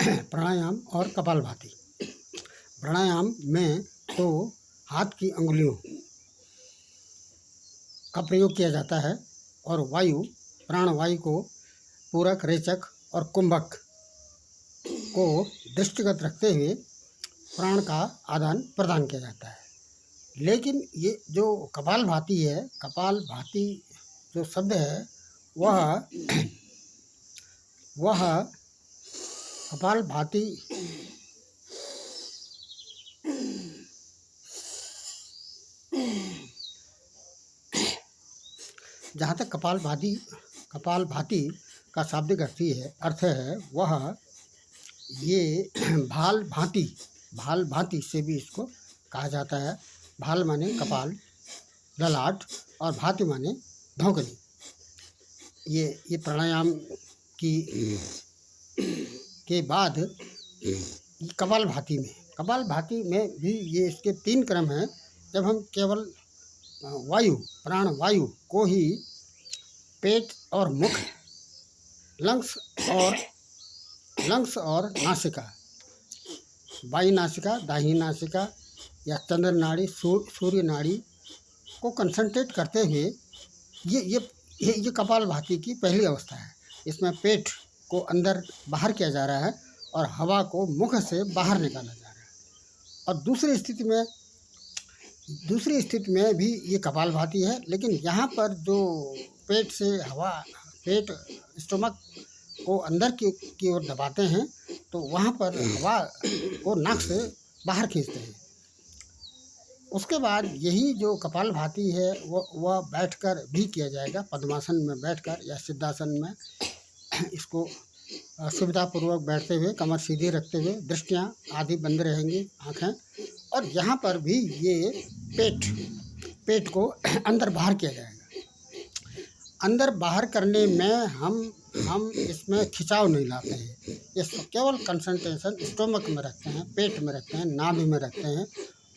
प्राणायाम और कपालभाति। प्राणायाम में तो हाथ की अंगुलियों का प्रयोग किया जाता है और प्राणवायु को पूरक, रेचक और कुंभक को दृष्टिगत रखते हुए प्राण का आदान प्रदान किया जाता है। लेकिन ये जो कपालभाति है, कपालभाति जो शब्द है वह कपालभाति जहाँ तक कपालभाति का शाब्दिक अर्थ है वह ये भाल भांति से भी इसको कहा जाता है। भाल माने कपाल, ललाट, और भांति माने धौंकनी। ये प्राणायाम के बाद कपालभाति में भी ये इसके 3 क्रम हैं। जब हम केवल प्राणवायु को ही पेट और मुख, लंग्स और नासिका, बाई नासिका, दाहिनी नासिका या चंद्र नाड़ी, सूर्य नाड़ी को कंसंट्रेट करते हुए ये कपालभाति की पहली अवस्था है। इसमें पेट को अंदर बाहर किया जा रहा है और हवा को मुख से बाहर निकाला जा रहा है। और दूसरी स्थिति में भी ये कपालभाति है, लेकिन यहाँ पर जो पेट स्टोमक को अंदर की ओर दबाते हैं तो वहाँ पर हवा को नाक से बाहर खींचते हैं। उसके बाद यही जो कपालभाति है वह बैठकर भी किया जाएगा। पद्मासन में बैठकर या सिद्धासन में इसको सुविधापूर्वक बैठते हुए, कमर सीधी रखते हुए, दृष्टियाँ आदि बंद रहेंगी, आँखें। और यहाँ पर भी ये पेट को अंदर बाहर किया जाएगा। अंदर बाहर करने में हम इसमें खिंचाव नहीं लाते हैं। ये केवल कंसंट्रेशन स्टोमक में रखते हैं, पेट में रखते हैं, नाभि में रखते हैं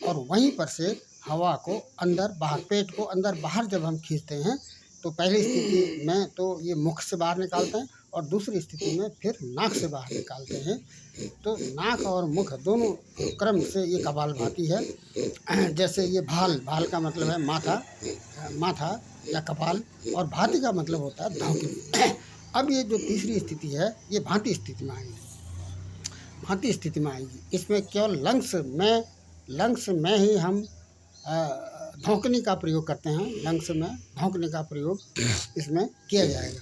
और वहीं पर से हवा को अंदर बाहर, पेट को अंदर बाहर जब हम खींचते हैं तो पहली स्थिति में तो ये मुख से बाहर निकालते हैं और दूसरी स्थिति में फिर नाक से बाहर निकालते हैं। तो नाक और मुख दोनों क्रम से ये कपालभाति है। जैसे ये भाल का मतलब है माथा या कपाल, और भाति का मतलब होता है धौंकनी। अब ये जो तीसरी स्थिति है ये भांति स्थिति में आएगी। इसमें केवल लंग्स में ही हम धौंकनी का प्रयोग करते हैं। लंग्स में धौंकनी का प्रयोग इसमें किया जाएगा।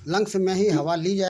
लंग्स में ही हवा ली जाए